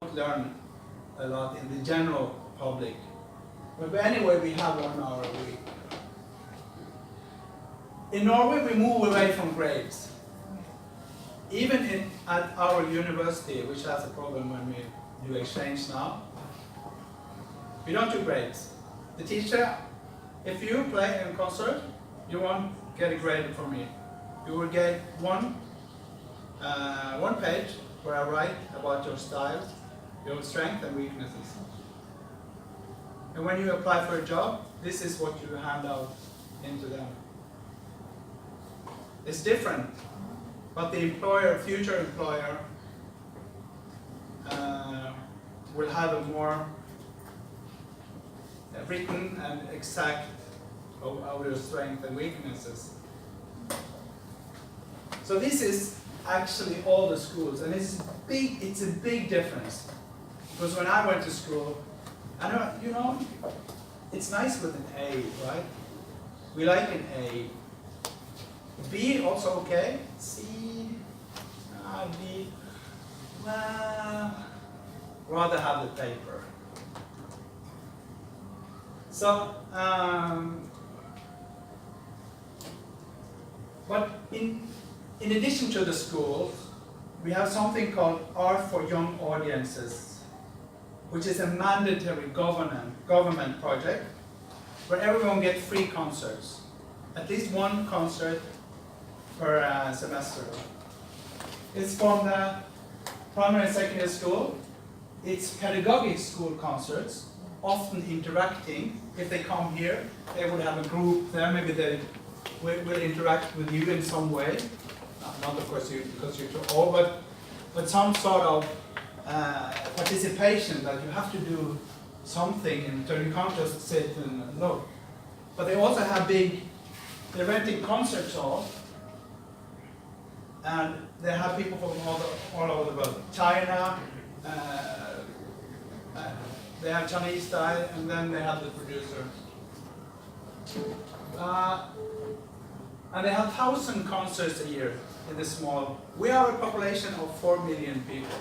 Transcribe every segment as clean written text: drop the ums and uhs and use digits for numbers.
learn a lot in the general public. But anyway, we have 1 hour a week. In Norway, we move away from grades. Even at our university, which has a problem when we do exchange now, we don't do grades. The teacher, if you play a concert, you won't get a grade from me. You will get one page where I write about your style, your strengths and weaknesses. And when you apply for a job, this is what you hand out into them. It's different, but the employer, future employer, will have a more written and exact of your strengths and weaknesses. So this is actually all the schools, and it's a big difference. Because when I went to school, I know, it's nice with an A, right? We like an A. B also okay. C, D, well, rather have the paper. So, but in addition to the schools, we have something called Art for Young Audiences, which is a mandatory government project where everyone gets free concerts, at least one concert per semester. It's from the primary and secondary school. It's pedagogic school concerts, often interacting. If they come here, they would have a group there. Maybe they will interact with you in some way. Not of course because you're too old, but some sort of participation that you have to do something, and so you can't just sit and look. But they also have they're renting concert halls, and they have people from all over the world. China, they have Chinese style, and then they have the producer. And they have 1,000 concerts a year in this small. We are a population of 4 million people.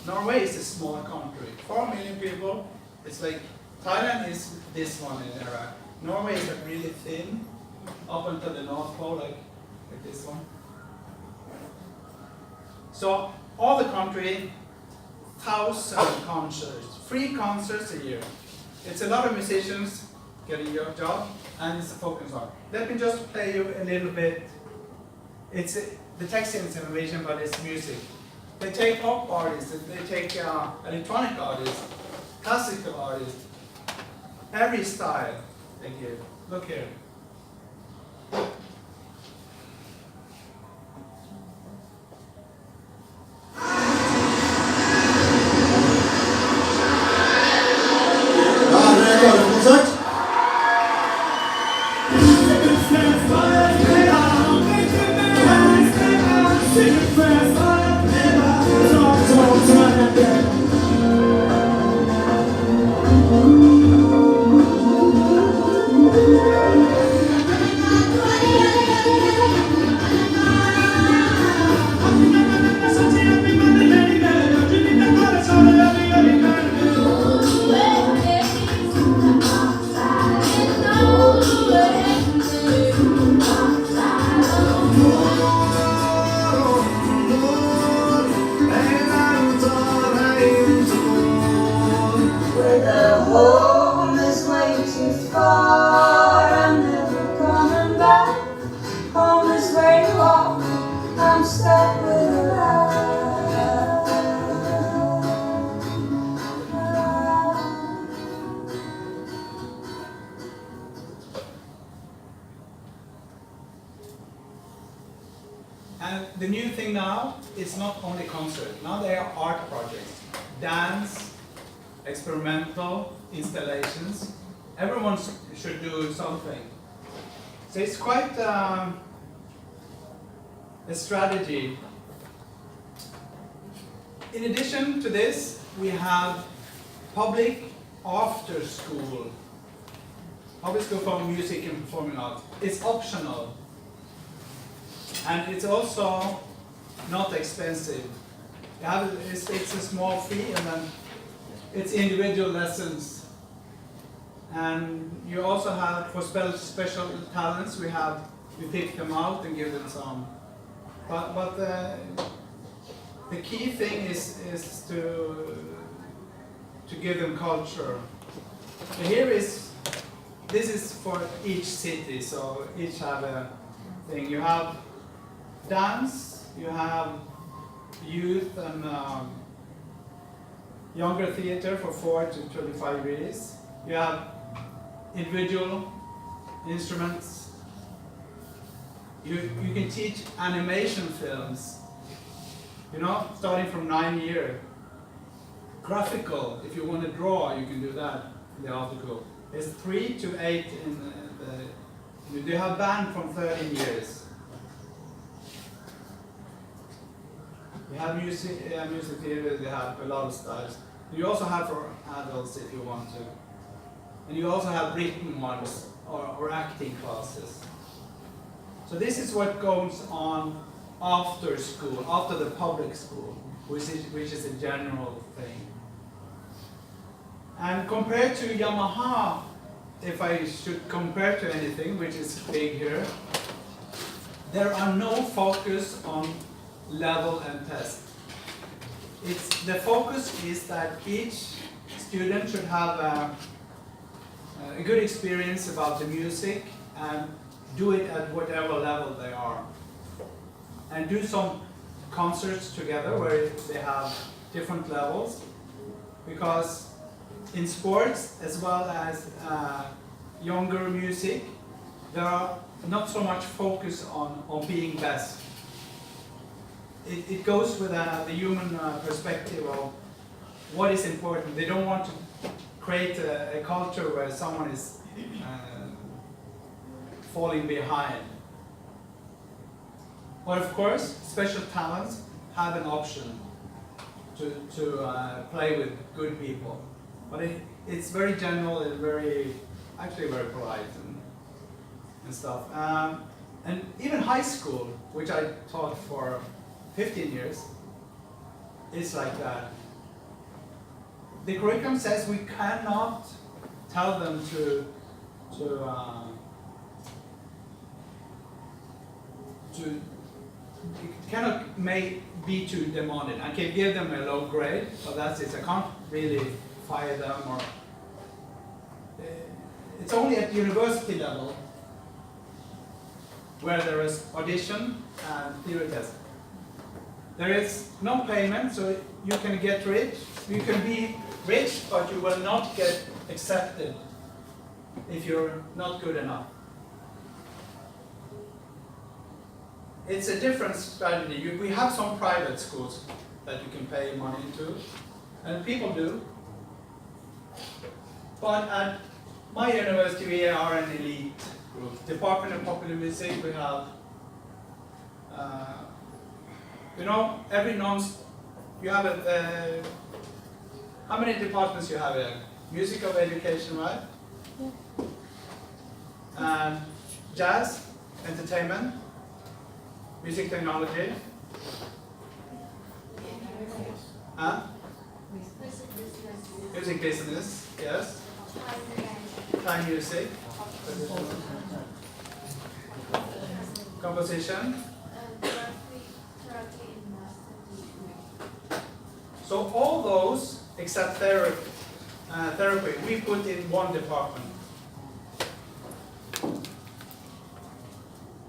Norway is a small country. 4 million people. It's like Thailand is this one in Iraq. Norway is like really thin, up until the North Pole, like this one. So all the country, 1,000 concerts, free concerts a year. It's a lot of musicians getting your job, and it's a focus on. Let me just play you a little bit. It's the text is information, but it's music. They take pop artists, they take electronic artists, classical artists, every style they give. Look here. And the new thing now is not only concert. Now there are art projects, dance, experimental installations. Everyone should do something. So it's quite a strategy. In addition to this, we have public after school. Public school for music and performing arts. It's optional. And it's also not expensive. It's a small fee, and then it's individual lessons. And you also have, for special talents, we pick them out and give them some. But the key thing is to give them culture. And this is for each city, so each have a thing. You have dance, you have youth and younger theater for 4 to 25 years. You have individual instruments. You can teach animation films, starting from 9 years. Graphical, if you want to draw, you can do that in the article. It's 3 to 8 they have band from 13 years. You have music theater, they have a lot of styles. You also have for adults if you want to. And you also have written ones or acting classes. So this is what goes on after school, after the public school, which is a general thing. And compared to Yamaha, if I should compare to anything, which is big here, there are no focus on level and test. The focus is that each student should have a good experience about the music and do it at whatever level they are. And do some concerts together where they have different levels, because in sports as well as younger music, there are not so much focus on being best. It goes with the human perspective of what is important. They don't want to create a culture where someone is falling behind. But of course, special talents have an option to play with good people. But it's very general and actually very polite and stuff. And even high school, which I taught for 15 years, is like that. The curriculum says we cannot tell them it cannot be too demanding. I can give them a low grade, but that's it. I can't really fire them, or it's only at university level where there is audition and theory test. There is no payment, so you can get rich. You can be rich, but you will not get accepted if you're not good enough. It's a different strategy. We have some private schools that you can pay money to, and people do. But at my university, we are an elite group. Department of Popular Music, we have, you have how many departments you have here? Music of education, right? And jazz, entertainment, music technology. Music business, yes. Thai music. Composition. So all those, except therapy, we put in one department.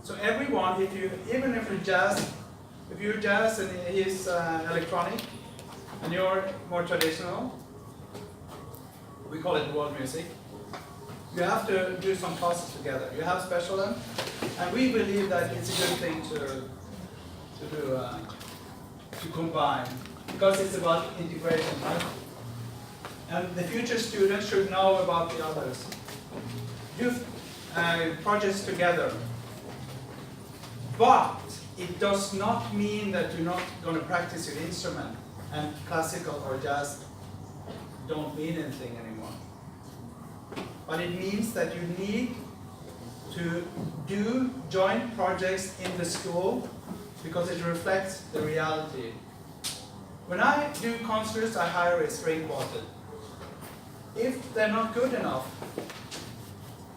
So everyone, even if you're jazz and he's electronic, and you're more traditional, we call it world music, you have to do some classes together. You have special ed, and we believe that it's a good thing to combine, because it's about integration, right? And the future students should know about the others. Do projects together. But it does not mean that you're not going to practice your instrument, and classical or jazz don't mean anything anymore. But it means that you need to do joint projects in the school, because it reflects the reality. When I do concerts, I hire a string quartet. If they're not good enough,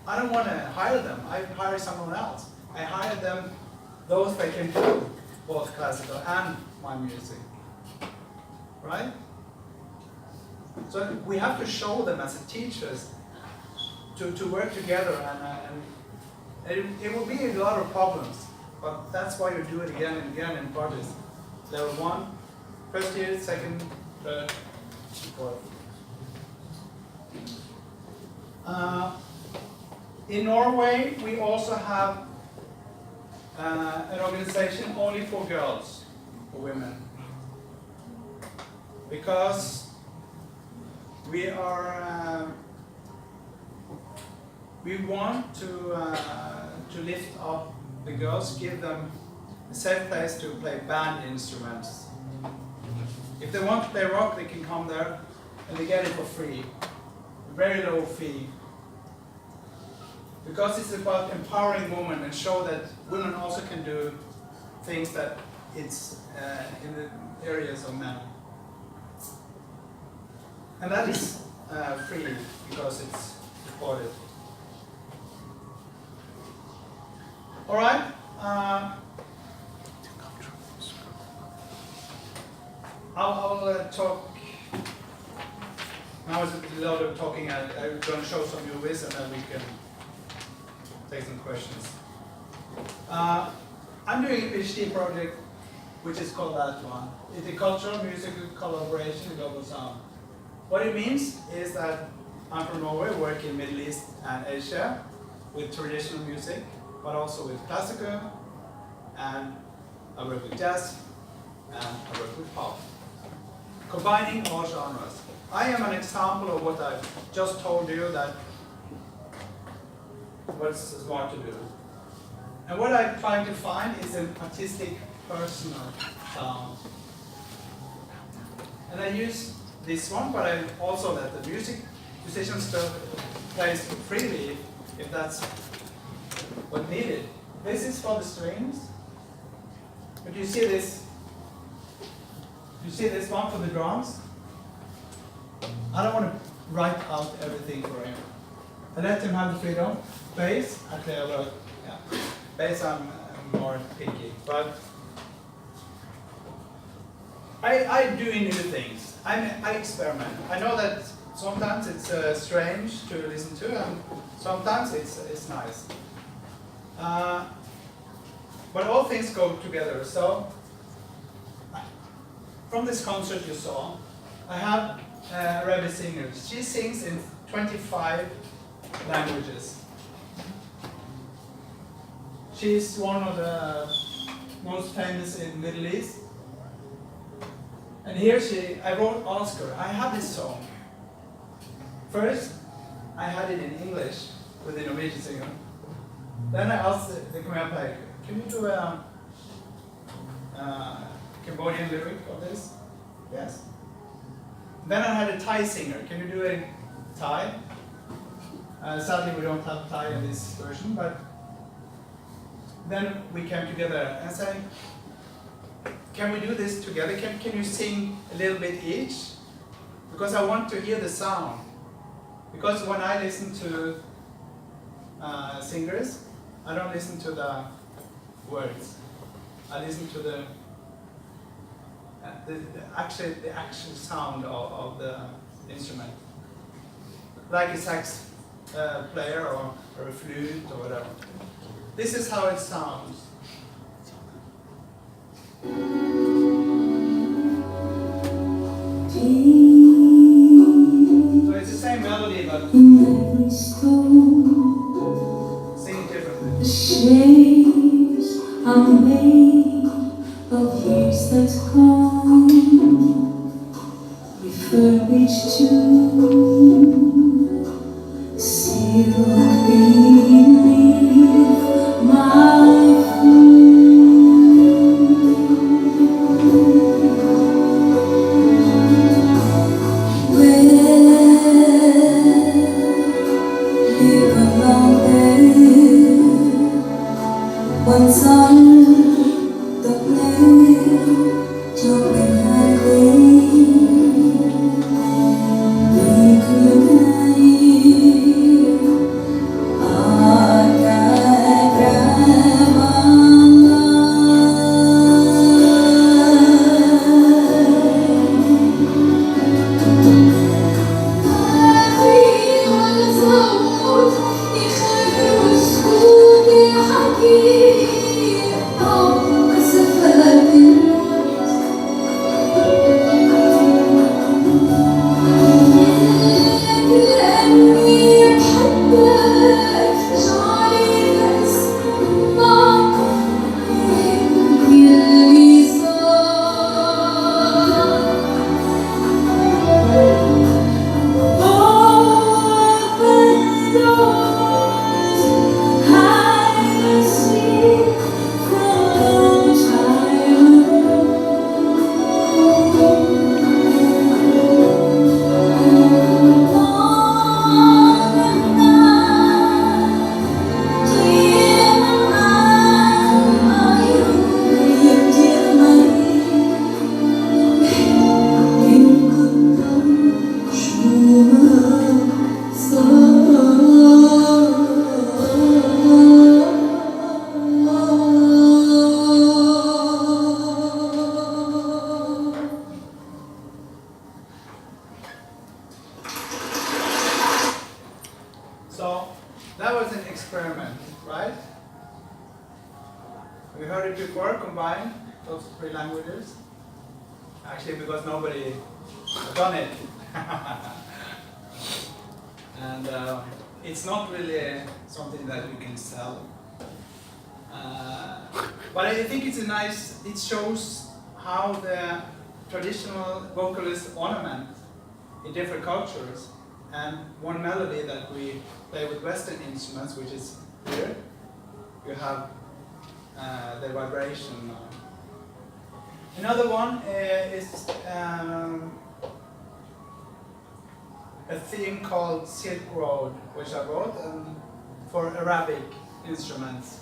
I don't want to hire them. I hire someone else. I hire them, those that can do both classical and my music. Right? So we have to show them as teachers to work together, and it will be a lot of problems, but that's why you do it again and again in projects. Level 1, first year, second, third, fourth. In Norway, we also have an organization only for girls, for women, because we want to lift up the girls, give them a safe place to play band instruments. If they want to play rock, they can come there and they get it for free, very low fee. Because it's about empowering women and show that women also can do things that it's in the areas of men. And that is free because it's recorded. All right. I'll talk. Now is a lot of talking. I'm going to show some movies and then we can take some questions. I'm doing a PhD project which is called that one. It's a cultural musical collaboration in global sound. What it means is that I'm from Norway, work in Middle East and Asia with traditional music, but also with classical, and I work with jazz, and I work with pop. Combining all genres. I am an example of what I've just told you, that what's smart to do. And what I'm trying to find is an artistic, personal sound. And I use this one, but I also let the musicians play freely if that's what needed. This is for the strings, but you see this one for the drums. I don't want to write out everything for him. I let him have the freedom. Bass, actually I wrote, yeah. Bass I'm more picky, but I do new things. I experiment. I know that sometimes it's strange to listen to, and sometimes it's nice. But all things go together. So from this concert you saw, I have a Rebbe singer. She sings in 25 languages. She's one of the most famous in the Middle East. And here I wrote Oscar. I have this song. First, I had it in English with the Norwegian singer. Then I asked the Khmer player, can you do a Cambodian lyric of this? Yes. Then I had a Thai singer. Can you do a Thai? Sadly, we don't have Thai in this version, but then we came together and said, can we do this together? Can you sing a little bit each? Because I want to hear the sound. Because when I listen to singers, I don't listen to the words. I listen to the actual sound of the instrument. Like a sax player or a flute or whatever. This is how it sounds. So it's the same melody, but sing differently. The shapes are made of years that come, refurbished to still beneath my feet. Once on the plane, talking highway. heard before, combine those three languages. Actually, because nobody has done it. And it's not really something that we can sell. But I think it's a nice, it shows how the traditional vocalist ornament in different cultures, and one melody that we play with Western instruments, which is here. You have the vibration. Another one is a theme called Silk Road, which I wrote for Arabic instruments.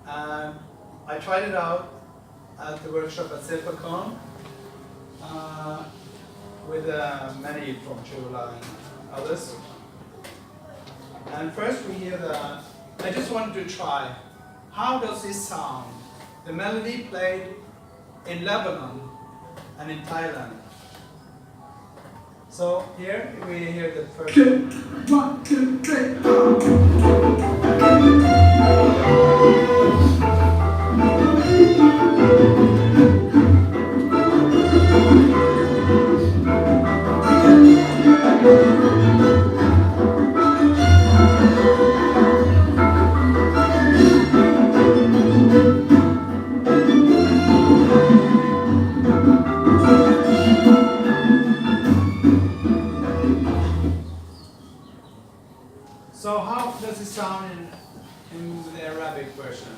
I tried it out at the workshop at Silpacon with many from Chula and others. And first we hear I just wanted to try, how does this sound? The melody played in Lebanon and in Thailand. So here we hear the first one. 1, 2, 3. So how does it sound in the Arabic version?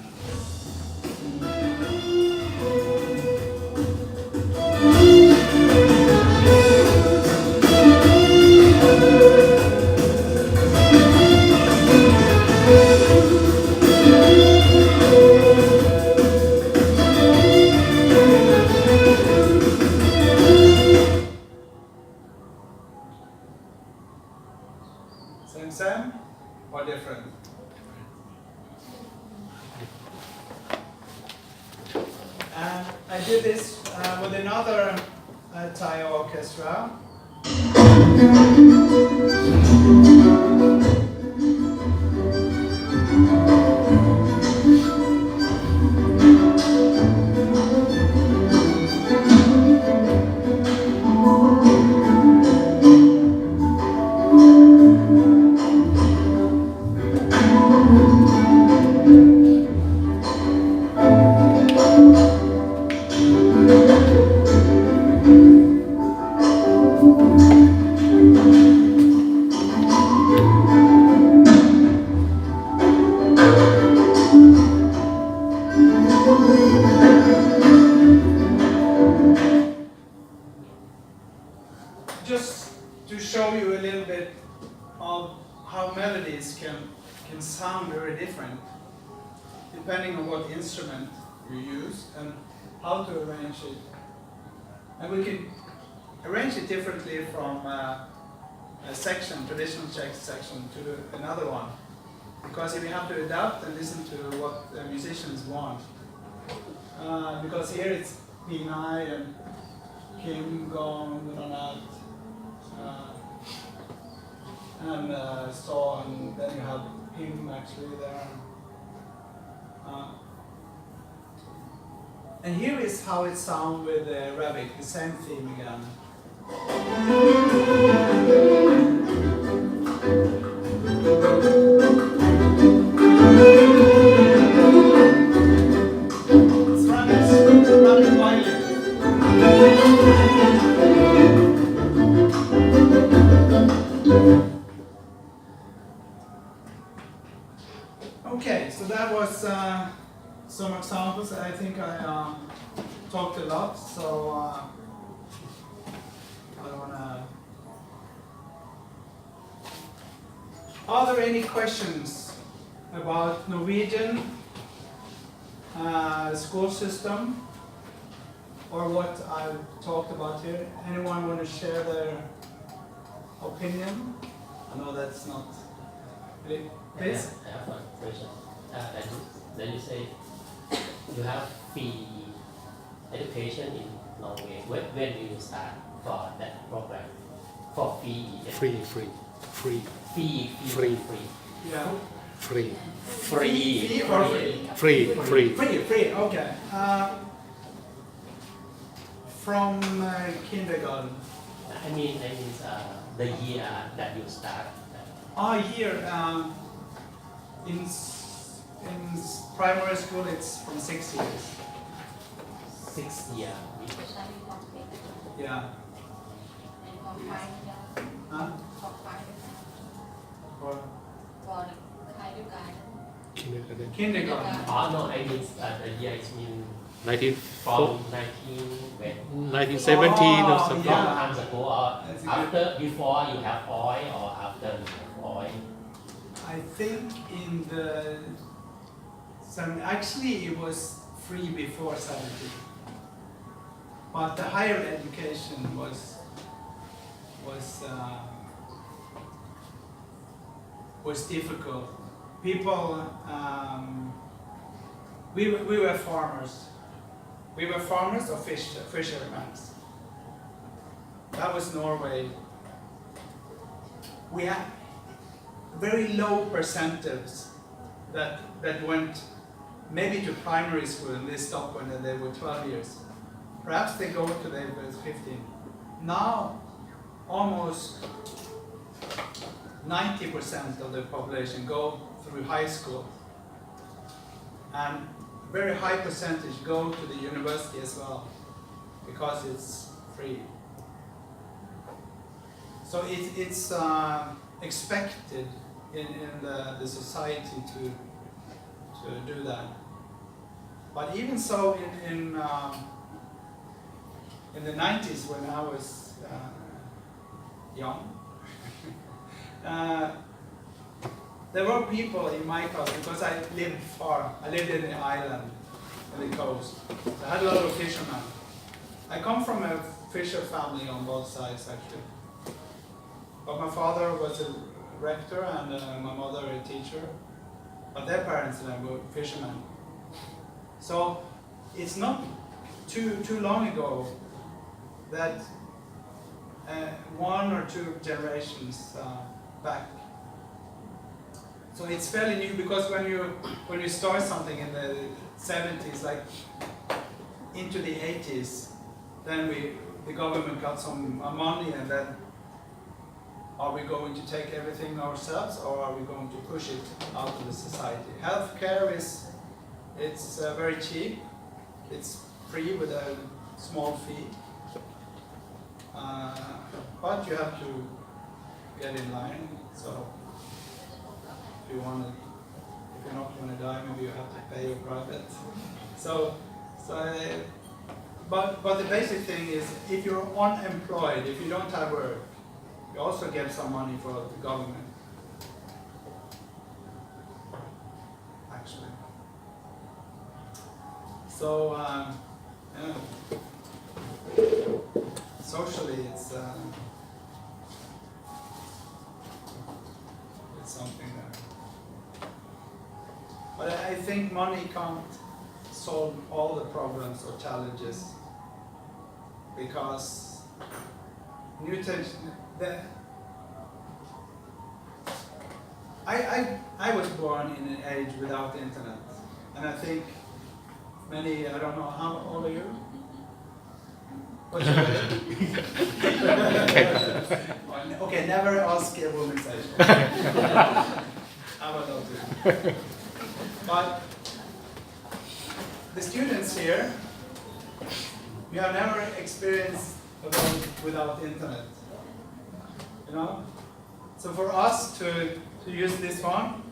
Same or different? And I did this with another Thai orchestra. Just to show you a little bit of how melodies can sound very different depending on what instrument you use and how to arrange it. And we can arrange it differently from a section, traditional Czech section, to another one. Because if you have to adapt and listen to what the musicians want. Because here it's P9 and Kim, Gong, Ronat, and so, and then you have him actually there. And here is how it sounds with Arabic, the same theme again. It's running violin. Okay, so that was some examples. I think I talked a lot, so I don't wanna. Are there any questions about Norwegian school system or what I've talked about here? Anyone want to share their opinion? I know that's not. Please. I have one question. Then you say you have free education in Norway. When do you start for that program? For free education? Free. Free. Yeah. Free. Free. Free or free? Free. Free, okay. From kindergarten. I mean, the year that you start. Here, in primary school it's from 6 years. 6 years. Yeah. Huh? For Kindergarten. kindergarten. Oh no, I mean the year is mean 19, from 19 when 1917 or Oh, something. yeah. long times ago, or That's a after, before you have oil, or after you have oil. I think in the actually it was free before 70, but the higher education was difficult. People, we were farmers. We were farmers or fishermen. That was Norway. We had very low percentage that went maybe to primary school and they stopped when they were 12 years. Perhaps they go to they were 15. Now, almost 90% of the population go through high school, and a very high percentage go to the university as well, because it's free. So it's expected in the society to do that. But even so, in the 90s, when I was young, there were people in my class, because I lived far. I lived in the island, on the coast. So I had a lot of fishermen. I come from a fisher family on both sides, actually. But my father was a rector and my mother a teacher. But their parents were fishermen. So it's not too long ago that one or two generations back. So it's fairly new, because when you start something in the 70s, like into the 80s, then the government got some money, and then are we going to take everything ourselves, or are we going to push it out of the society? Healthcare it's very cheap. It's free with a small fee, but you have to get in line. So if you're not going to die, maybe you have to pay your private. But the basic thing is, if you're unemployed, if you don't have work, you also get some money for the government, actually. So, yeah. Socially, it's something that. But I think money can't solve all the problems or challenges, because I was born in an age without internet, and I think many, I don't know, how old are you? What's your age? Okay, never ask a woman's age. How about that? But the students here, we have never experienced a world without internet. You know? So for us to use this one,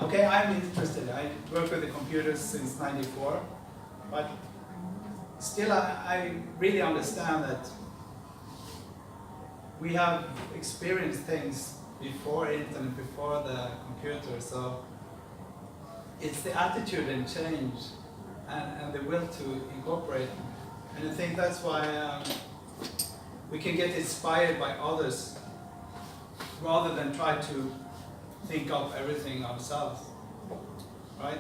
okay, I'm interested. I work with the computers since '94, but still I really understand that we have experienced things before internet, before the computer. So it's the attitude and change, and the will to incorporate. And I think that's why we can get inspired by others, rather than try to think of everything ourselves, right?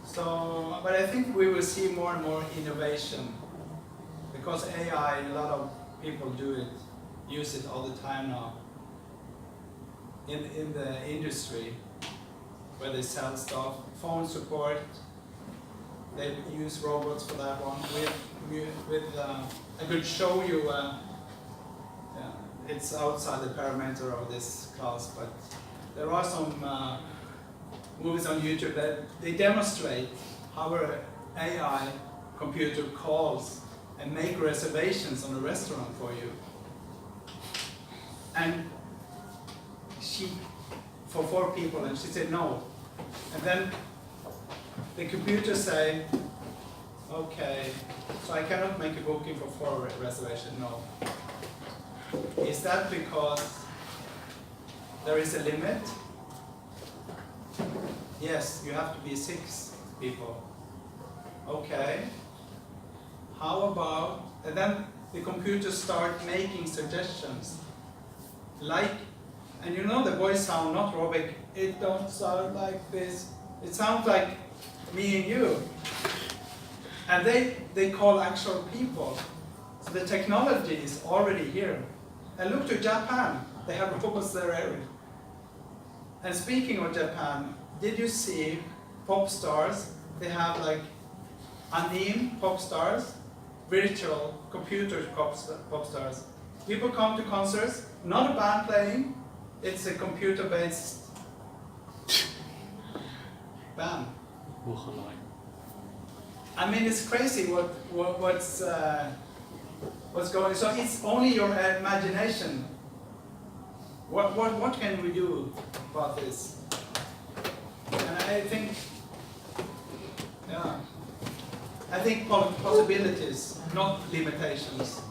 So, but I think we will see more and more innovation, because AI, a lot of people use it all the time now. in the industry where they sell stuff, phone support. They use robots for that one. I could show you. It's outside the parameter of this class, but there are some movies on YouTube that they demonstrate how an AI computer calls and make reservations on a restaurant for you. And for 4 people, and she said no. And then the computer say, okay, so I cannot make a booking for 4 reservations, no. Is that because there is a limit? Yes, you have to be 6 people. Okay. How about, and then the computer start making suggestions. Like, and you know the voice sound not robotic, it don't sound like this. It sounds like me and you. And they call actual people. So the technology is already here. And look to Japan, they have robots there everywhere. And speaking of Japan, did you see pop stars? They have like anime pop stars, virtual computer pop stars. People come to concerts, not a band playing, it's a computer-based band. I mean, it's crazy what's going on. So it's only your imagination. What can we do about this? And I think, I think possibilities, not limitations.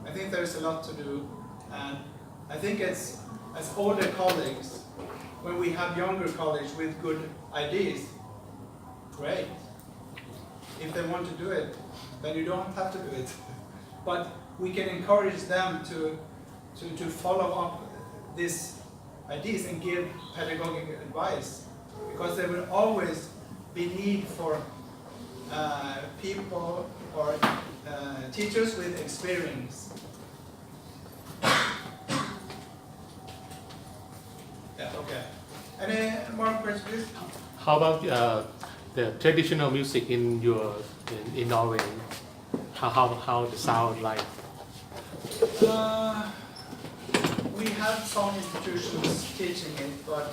I think there's a lot to do, and I think as older colleagues, when we have younger colleagues with good ideas, great. If they want to do it, then you don't have to do it. But we can encourage them to follow up these ideas and give pedagogic advice, because there will always be need for people or teachers with experience. Yeah, okay. Any more questions, please? How about the traditional music in Norway? How the sound like? We have some institutions teaching it, but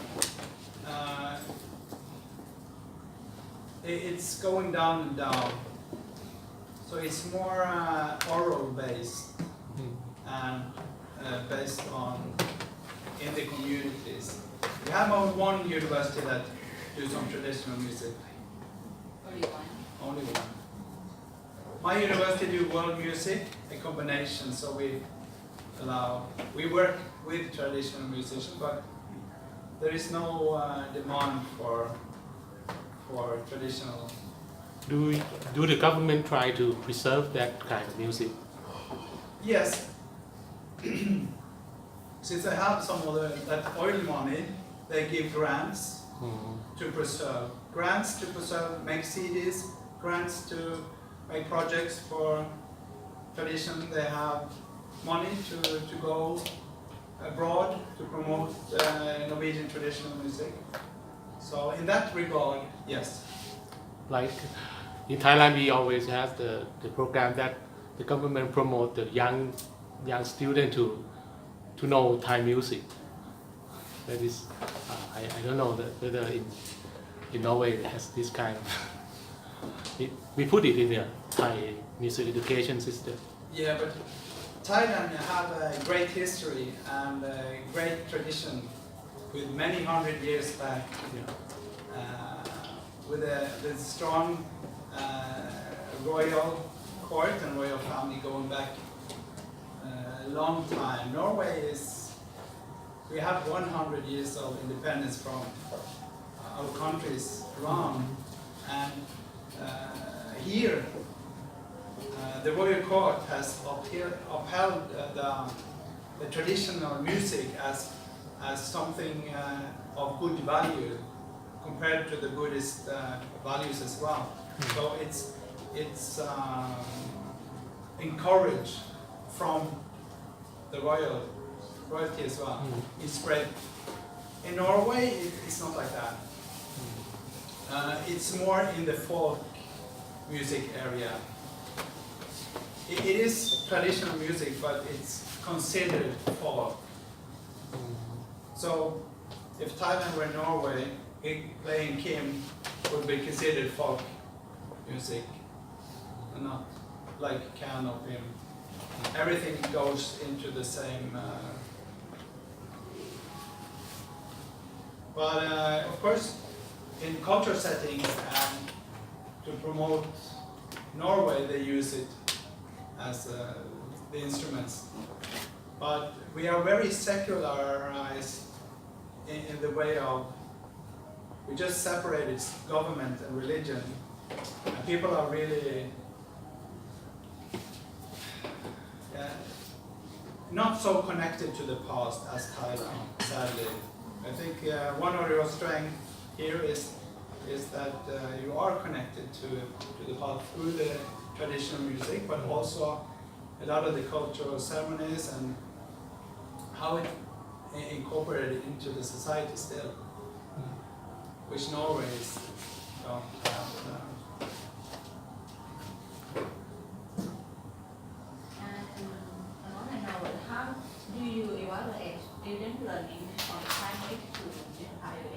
it's going down and down. So it's more oral based and based on in the communities. We have only one university that do some traditional music. Only one. My university do world music, a combination, so we work with traditional musicians, but there is no demand for traditional. Do the government try to preserve that kind of music? Yes. Since I have some of that oil money, they give grants to preserve. Grants to preserve, make CDs, grants to make projects for tradition. They have money to go abroad to promote Norwegian traditional music. So in that regard, yes. Like in Thailand, we always have the program that the government promote the young student to know Thai music. That is, I don't know whether in Norway it has this kind of. We put it in the Thai music education system. Yeah, but Thailand have a great history and a great tradition with many hundred years back. Yeah. With a strong royal court and royal family going back a long time. Norway we have 100 years of independence from our countries around, and here the royal court has upheld the traditional music as something of good value compared to the Buddhist values as well. So it's encouraged from the royalty as well. It's great. In Norway, it's not like that. It's more in the folk music area. It is traditional music, but it's considered folk. So, if Thailand were Norway, playing Kim would be considered folk music, and not like Can or Pim. Everything goes into the same. But of course, in cultural settings and to promote Norway, they use it as the instruments. But we are very secularized in the way of, we just separated government and religion, and people are really not so connected to the past as Thailand, sadly. I think one of your strengths here is that you are connected to the past through the traditional music, but also a lot of the cultural ceremonies and how it incorporated into the society still, which Norway is don't have. And I know, how do you evaluate student learning on primary to higher